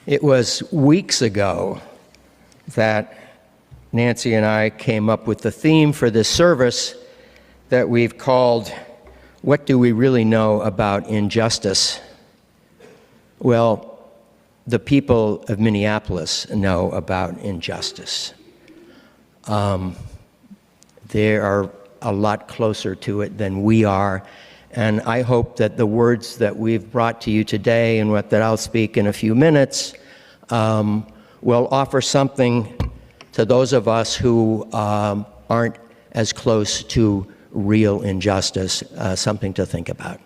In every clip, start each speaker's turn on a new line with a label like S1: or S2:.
S1: It was weeks ago that Nancy and I came up with the theme for this service that we've called, "What Do We Really Know About Injustice?" Well, the people of Minneapolis know about injustice. They are a lot closer to it than we are, and I hope that the words that we've brought to you today and that I'll speak in a few minutes will offer something to those of us who aren't as close to real injustice, something to think about.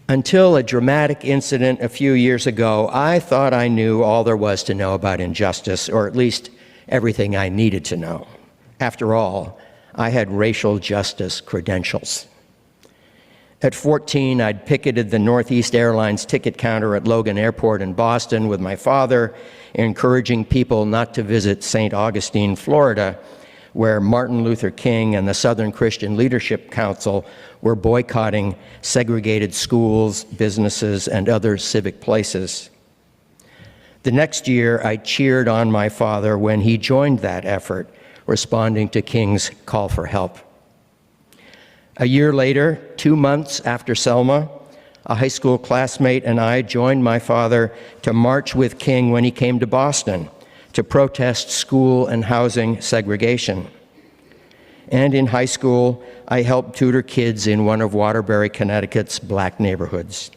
S1: Until a dramatic incident a few years ago, I thought I knew all there was to know about injustice, or at least everything I needed to know. After all, I had racial justice credentials. At 14, I'd picketed the Northeast Airlines ticket counter at Logan Airport in Boston with my father, encouraging people not to visit St. Augustine, Florida, where Martin Luther King and the Southern Christian Leadership Council were boycotting segregated schools, businesses, and other civic places. The next year, I cheered on my father when he joined that effort, responding to King's call for help. A year later, 2 months after Selma, a high school classmate and I joined my father to march with King when he came to Boston to protest school and housing segregation. And in high school, I helped tutor kids in one of Waterbury, Connecticut's black neighborhoods.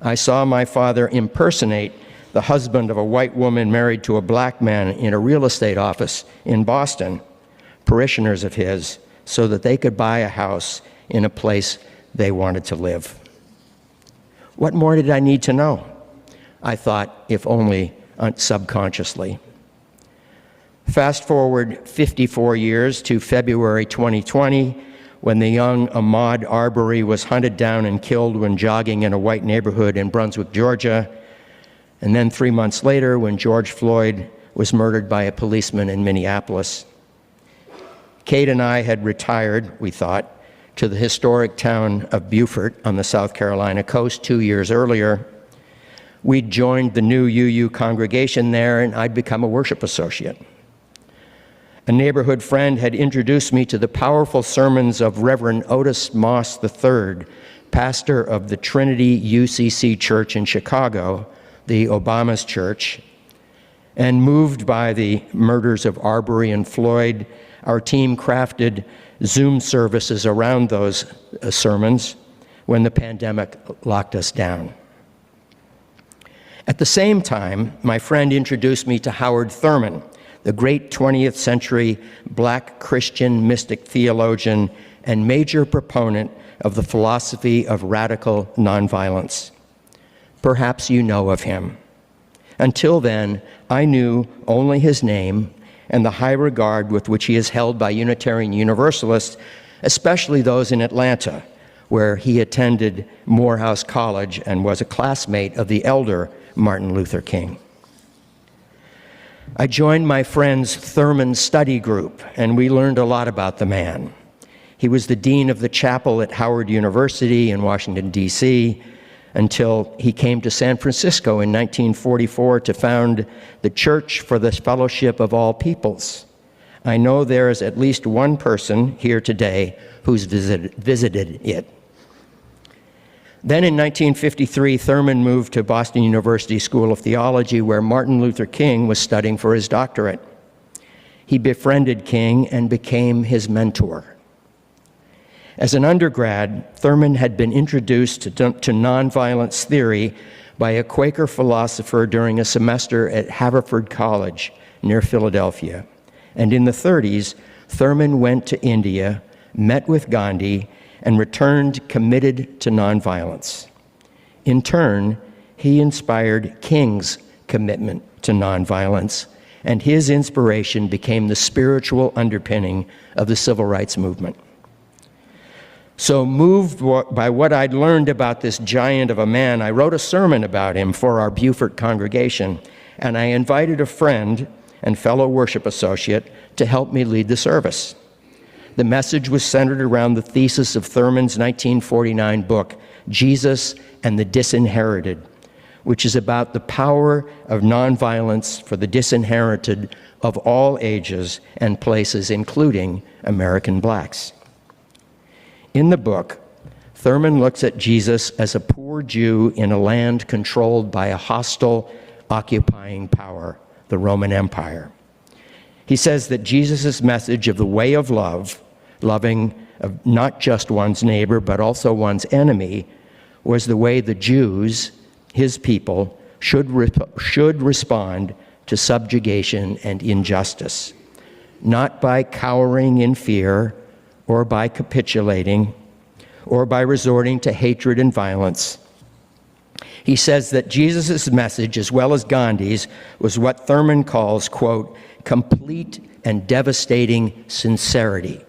S1: I saw my father impersonate the husband of a white woman married to a black man in a real estate office in Boston, parishioners of his, so that they could buy a house in a place they wanted to live. What more did I need to know? I thought, if only subconsciously. Fast forward 54 years to February 2020, when the young Ahmaud Arbery was hunted down and killed when jogging in a white neighborhood in Brunswick, Georgia, and then 3 months later when George Floyd was murdered by a policeman in Minneapolis. Kate and I had retired, we thought, to the historic town of Beaufort on the South Carolina coast 2 years earlier. We'd joined the new UU congregation there, and I'd become a worship associate. A neighborhood friend had introduced me to the powerful sermons of Reverend Otis Moss III, pastor of the Trinity UCC Church in Chicago, the Obama's church. And moved by the murders of Arbery and Floyd, our team crafted Zoom services around those sermons when the pandemic locked us down. At the same time, my friend introduced me to Howard Thurman, the great 20th century black Christian mystic theologian and major proponent of the philosophy of radical nonviolence. Perhaps you know of him. Until then, I knew only his name and the high regard with which he is held by Unitarian Universalists, especially those in Atlanta, where he attended Morehouse College and was a classmate of the elder Martin Luther King. I joined my friend's Thurman study group, and we learned a lot about the man. He was the dean of the chapel at Howard University in Washington, D.C., until he came to San Francisco in 1944 to found the Church for the Fellowship of All Peoples. I know there is at least one person here today who's visited it. Then in 1953, Thurman moved to Boston University School of Theology, where Martin Luther King was studying for his doctorate. He befriended King and became his mentor. As an undergrad, Thurman had been introduced to nonviolence theory by a Quaker philosopher during a semester at Haverford College near Philadelphia. And in the 30s, Thurman went to India, met with Gandhi, and returned committed to nonviolence. In turn, he inspired King's commitment to nonviolence, and his inspiration became the spiritual underpinning of the civil rights movement. So moved by what I'd learned about this giant of a man, I wrote a sermon about him for our Beaufort congregation, and I invited a friend and fellow worship associate to help me lead the service. The message was centered around the thesis of Thurman's 1949 book, Jesus and the Disinherited, which is about the power of nonviolence for the disinherited of all ages and places, including American blacks. In the book, Thurman looks at Jesus as a poor Jew in a land controlled by a hostile, occupying power, the Roman Empire. He says that Jesus' message of the way of love, loving of not just one's neighbor, but also one's enemy, was the way the Jews, his people, should respond to subjugation and injustice, not by cowering in fear or by capitulating or by resorting to hatred and violence. He says that Jesus' message, as well as Gandhi's, was what Thurman calls, quote, complete and devastating sincerity,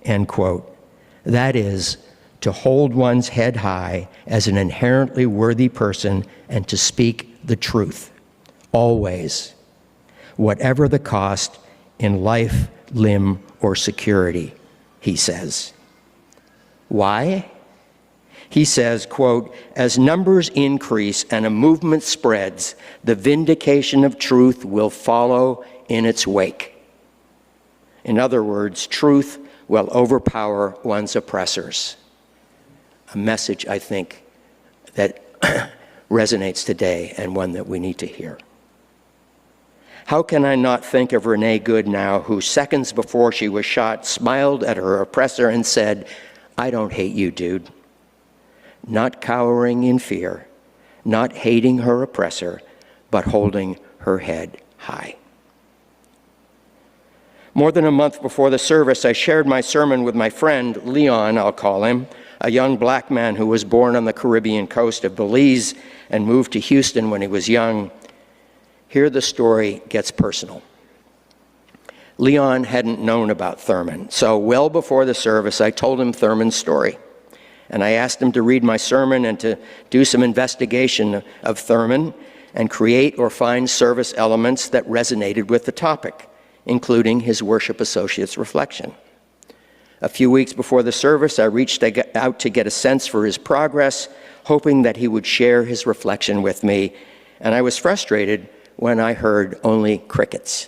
S1: end quote. That is, to hold one's head high as an inherently worthy person and to speak the truth, always, whatever the cost in life, limb, or security, he says. Why? He says, quote, as numbers increase and a movement spreads, the vindication of truth will follow in its wake. In other words, truth will overpower one's oppressors. A message, I think, that resonates today and one that we need to hear. How can I not think of Renee Goodenow, who seconds before she was shot smiled at her oppressor and said, I don't hate you, dude. Not cowering in fear, not hating her oppressor, but holding her head high. More than a month before the service, I shared my sermon with my friend, Leon, I'll call him, a young black man who was born on the Caribbean coast of Belize and moved to Houston when he was young. Here the story gets personal. Leon hadn't known about Thurman, so well before the service, I told him Thurman's story. And I asked him to read my sermon and to do some investigation of Thurman and create or find service elements that resonated with the topic, including his worship associate's reflection. A few weeks before the service, I reached out to get a sense for his progress, hoping that he would share his reflection with me, and I was frustrated when I heard only crickets.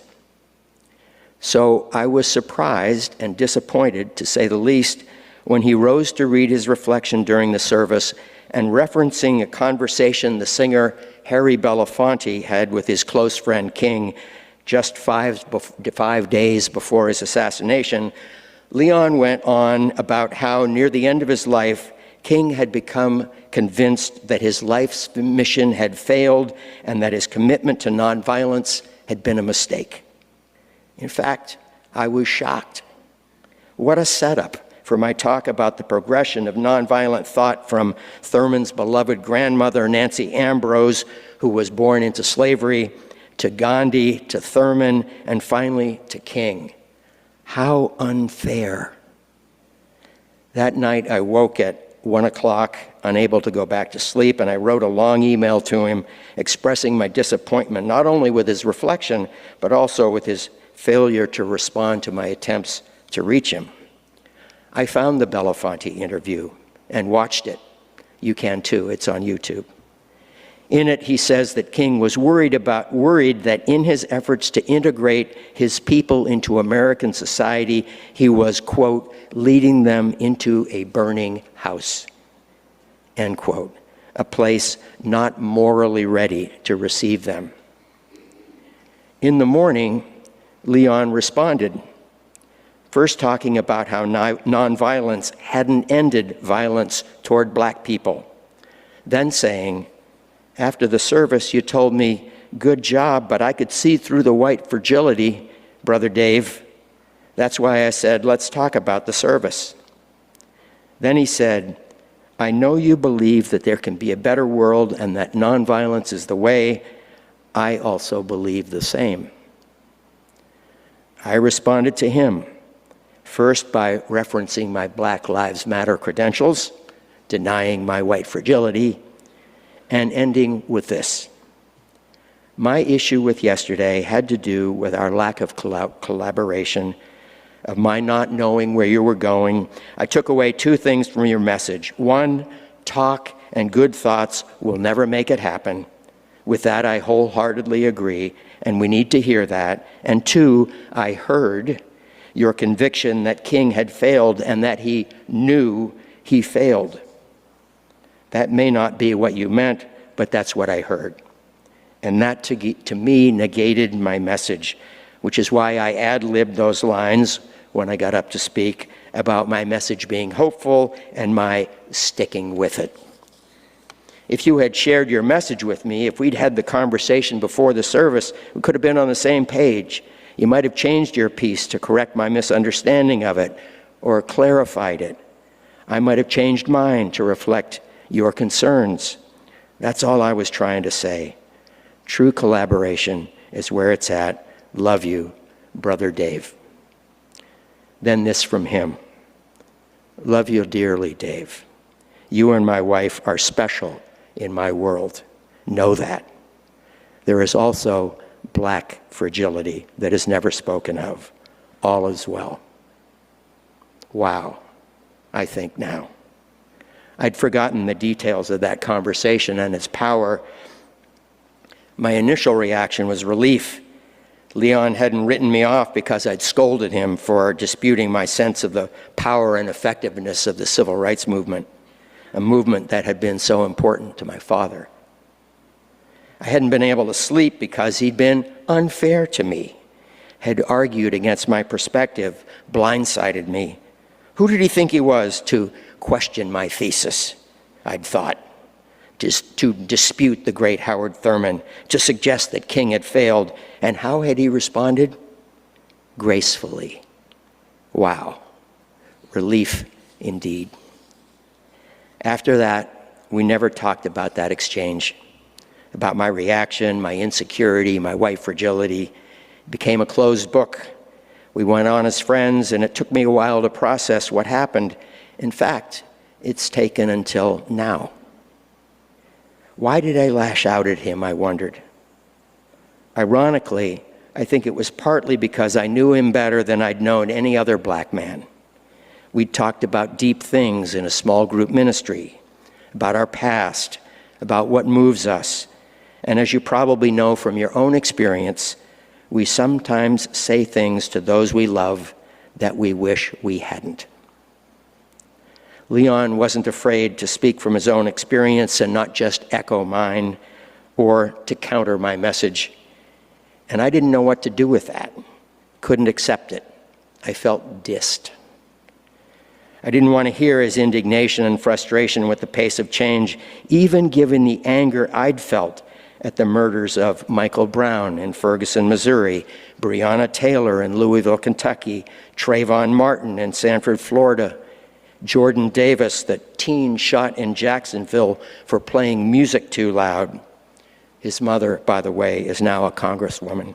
S1: So I was surprised and disappointed, to say the least, when he rose to read his reflection during the service and referencing a conversation the singer Harry Belafonte had with his close friend King just 5 days before his assassination, Leon went on about how near the end of his life, King had become convinced that his life's mission had failed and that his commitment to nonviolence had been a mistake. In fact, I was shocked. What a setup for my talk about the progression of nonviolent thought from Thurman's beloved grandmother, Nancy Ambrose, who was born into slavery, to Gandhi, to Thurman, and finally to King. How unfair. That night I woke at 1 o'clock, unable to go back to sleep, and I wrote a long email to him expressing my disappointment, not only with his reflection, but also with his failure to respond to my attempts to reach him. I found the Belafonte interview and watched it. You can too, it's on YouTube. In it, he says that King was worried that in his efforts to integrate his people into American society, he was, quote, leading them into a burning house, end quote, a place not morally ready to receive them. In the morning, Leon responded, first talking about how nonviolence hadn't ended violence toward black people, then saying, after the service, you told me, good job, but I could see through the white fragility, Brother Dave. That's why I said, let's talk about the service. Then he said, I know you believe that there can be a better world and that nonviolence is the way. I also believe the same. I responded to him, first by referencing my Black Lives Matter credentials, denying my white fragility, and ending with this. My issue with yesterday had to do with our lack of collaboration of my not knowing where you were going, I took away two things from your message. One, talk and good thoughts will never make it happen. With that, I wholeheartedly agree, and we need to hear that. And two, I heard your conviction that King had failed and that he knew he failed. That may not be what you meant, but that's what I heard. And that, to me, negated my message, which is why I ad-libbed those lines when I got up to speak about my message being hopeful and my sticking with it. If you had shared your message with me, if we'd had the conversation before the service, we could have been on the same page. You might have changed your piece to correct my misunderstanding of it or clarified it. I might have changed mine to reflect your concerns. That's all I was trying to say. True collaboration is where it's at. Love you, Brother Dave. Then this from him. Love you dearly, Dave. You and my wife are special in my world. Know that. There is also black fragility that is never spoken of. All is well. Wow, I think now. I'd forgotten the details of that conversation and its power. My initial reaction was relief. Leon hadn't written me off because I'd scolded him for disputing my sense of the power and effectiveness of the civil rights movement, a movement that had been so important to my father. I hadn't been able to sleep because he'd been unfair to me, had argued against my perspective, blindsided me. Who did he think he was to question my thesis, I'd thought, to dispute the great Howard Thurman, to suggest that King had failed. And how had he responded? Gracefully. Wow. Relief indeed. After that, we never talked about that exchange, about my reaction, my insecurity, my white fragility. It became a closed book. We went on as friends, and it took me a while to process what happened. In fact, it's taken until now. Why did I lash out at him, I wondered. Ironically, I think it was partly because I knew him better than I'd known any other black man. We'd talked about deep things in a small group ministry, about our past, about what moves us. And as you probably know from your own experience, we sometimes say things to those we love that we wish we hadn't. Leon wasn't afraid to speak from his own experience and not just echo mine or to counter my message. And I didn't know what to do with that. Couldn't accept it. I felt dissed. I didn't want to hear his indignation and frustration with the pace of change, even given the anger I'd felt at the murders of Michael Brown in Ferguson, Missouri, Breonna Taylor in Louisville, Kentucky, Trayvon Martin in Sanford, Florida, Jordan Davis, the teen shot in Jacksonville for playing music too loud. His mother, by the way, is now a congresswoman.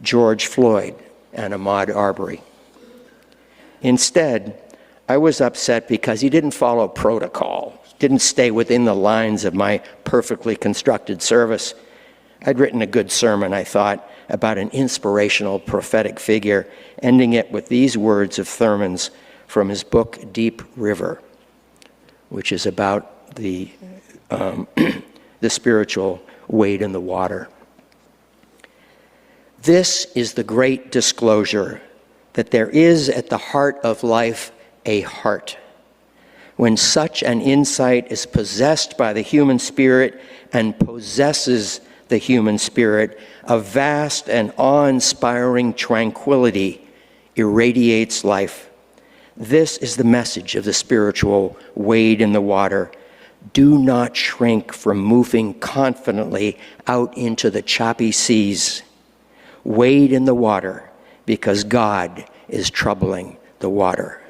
S1: George Floyd and Ahmaud Arbery. Instead, I was upset because he didn't follow protocol, didn't stay within the lines of my perfectly constructed service. I'd written a good sermon, I thought, about an inspirational prophetic figure, ending it with these words of Thurman's from his book, Deep River, which is about the spiritual wade in the water. This is the great disclosure that there is at the heart of life a heart. When such an insight is possessed by the human spirit and possesses the human spirit, a vast and awe-inspiring tranquility irradiates life. This is the message of the spiritual wade in the water. Do not shrink from moving confidently out into the choppy seas. Wade in the water because God is troubling the water.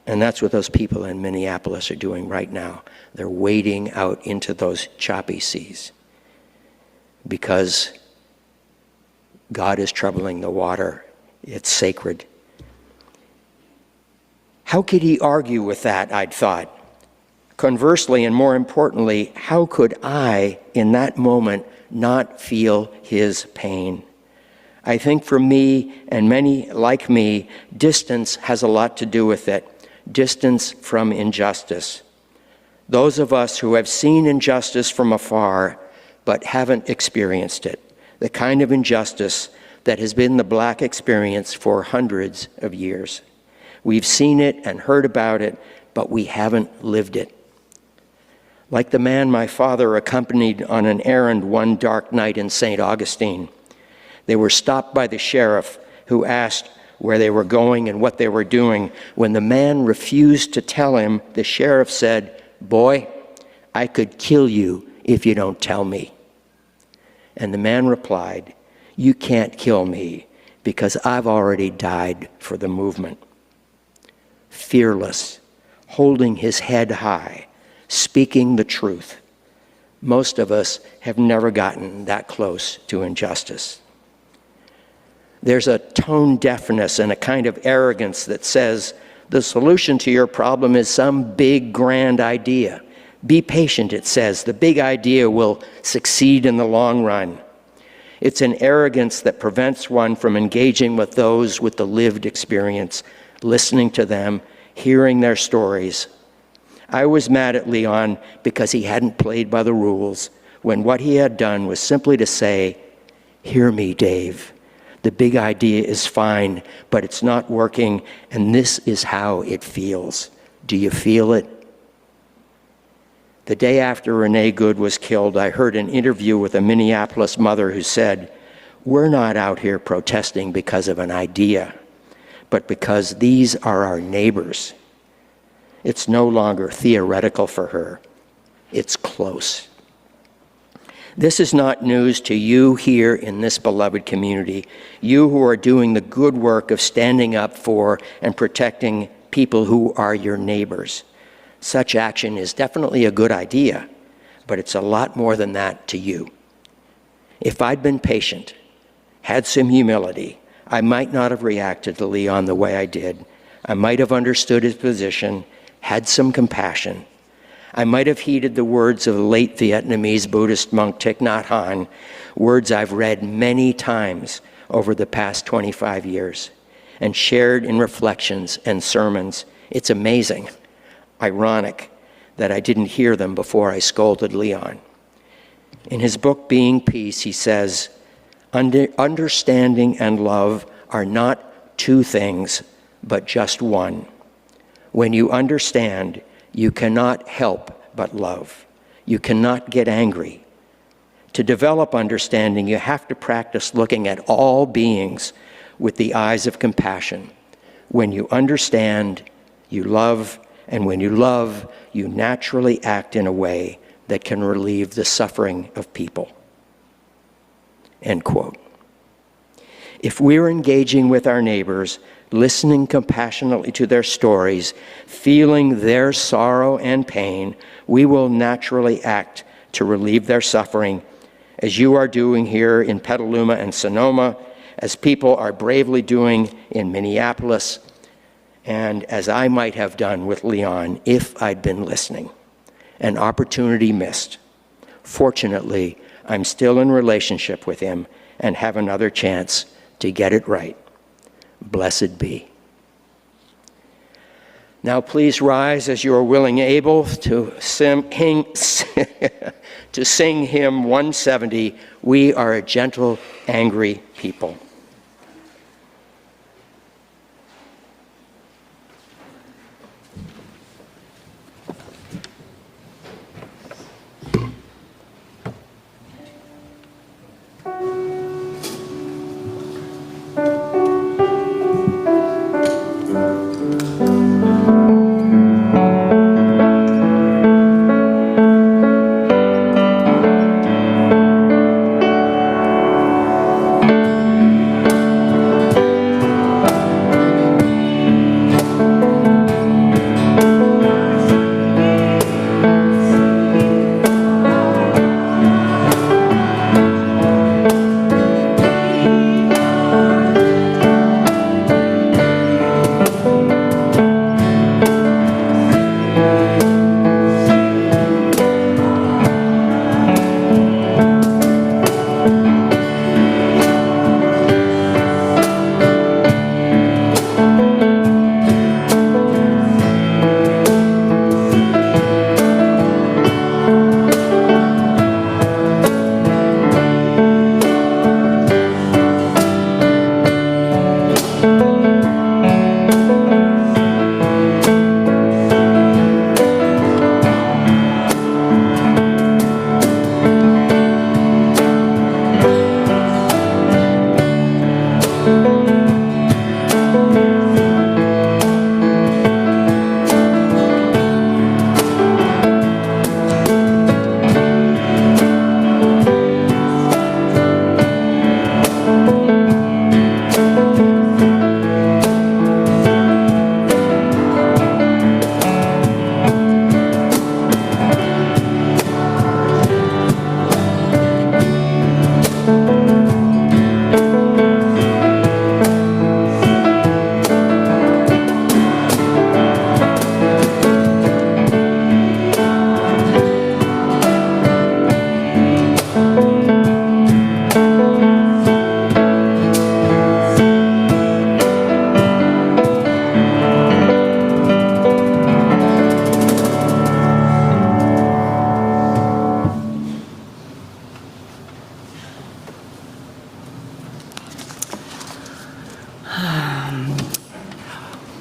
S1: And that's what those people in Minneapolis are doing right now. They're wading out into those choppy seas because God is troubling the water. It's sacred. How could he argue with that, I'd thought. Conversely, and more importantly, how could I, in that moment, not feel his pain? I think for me and many like me, distance has a lot to do with it. Distance from injustice. Those of us who have seen injustice from afar but haven't experienced it, the kind of injustice that has been the Black experience for hundreds of years. We've seen it and heard about it, but we haven't lived it. Like the man my father accompanied on an errand one dark night in St. Augustine. They were stopped by the sheriff, who asked where they were going and what they were doing. When the man refused to tell him, the sheriff said, "Boy, I could kill you if you don't tell me." And the man replied, "You can't kill me because I've already died for the movement." Fearless, holding his head high, speaking the truth. Most of us have never gotten that close to injustice. There's a tone deafness and a kind of arrogance that says the solution to your problem is some big grand idea. Be patient, it says. The big idea will succeed in the long run. It's an arrogance that prevents one from engaging with those with the lived experience, listening to them, hearing their stories. I was mad at Leon because he hadn't played by the rules, when what he had done was simply to say, "Hear me, Dave. The big idea is fine, but it's not working, and this is how it feels. Do you feel it?" The day after Renee Good was killed, I heard an interview with a Minneapolis mother who said, "We're not out here protesting because of an idea, but because these are our neighbors." It's no longer theoretical for her. It's close. This is not news to you here in this beloved community, you who are doing the good work of standing up for and protecting people who are your neighbors. Such action is definitely a good idea, but it's a lot more than that to you. If I'd been patient, had some humility, I might not have reacted to Leon the way I did. I might have understood his position, had some compassion. I might have heeded the words of the late Vietnamese Buddhist monk Thich Nhat Hanh, words I've read many times over the past 25 years and shared in reflections and sermons. It's amazing, ironic, that I didn't hear them before I scolded Leon. In his book, Being Peace, he says, "Understanding and love are not two things, but just one. When you understand, you cannot help but love. You cannot get angry. To develop understanding, you have to practice looking at all beings with the eyes of compassion. When you understand, you love, and when you love, you naturally act in a way that can relieve the suffering of people." End quote. If we're engaging with our neighbors, listening compassionately to their stories, feeling their sorrow and pain, we will naturally act to relieve their suffering, as you are doing here in Petaluma and Sonoma, as people are bravely doing in Minneapolis, and as I might have done with Leon if I'd been listening. An opportunity missed. Fortunately, I'm still in relationship with him and have another chance to get it right. Blessed be. Now please rise as you are willing and able to sing hymn 170, "We Are a Gentle, Angry People."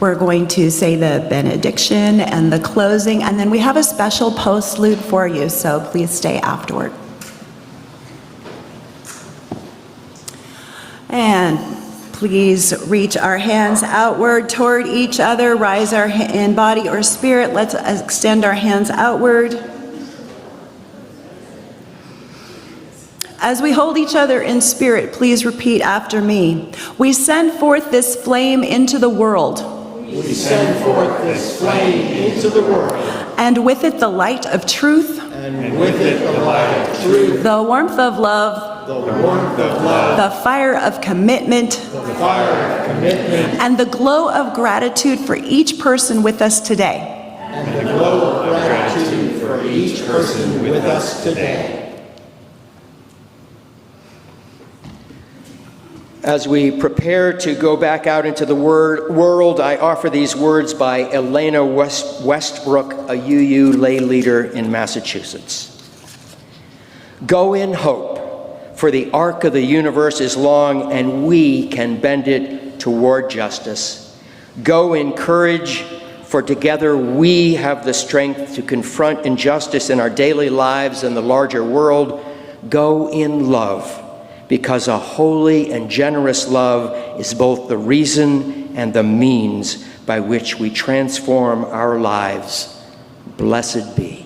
S2: We're going to say the benediction and the closing, and then we have a special postlude for you, so please stay afterward. And please reach our hands outward toward each other, rise our in body or spirit. Let's extend our hands outward. As we hold each other in spirit, please repeat after me. We send forth this flame into the world.
S3: We send forth this flame into the world.
S2: And with it the light of truth.
S3: And with it the light of truth.
S2: The warmth of love.
S3: The warmth of love.
S2: The fire of commitment.
S3: The fire of commitment.
S2: And the glow of gratitude for each person with us today.
S3: And the glow of gratitude for each person with us today.
S1: As we prepare to go back out into the world, I offer these words by Elena Westbrook, a UU lay leader in Massachusetts. Go in hope, for the arc of the universe is long, and we can bend it toward justice. Go in courage, for together we have the strength to confront injustice in our daily lives and the larger world. Go in love, because a holy and generous love is both the reason and the means by which we transform our lives. Blessed be.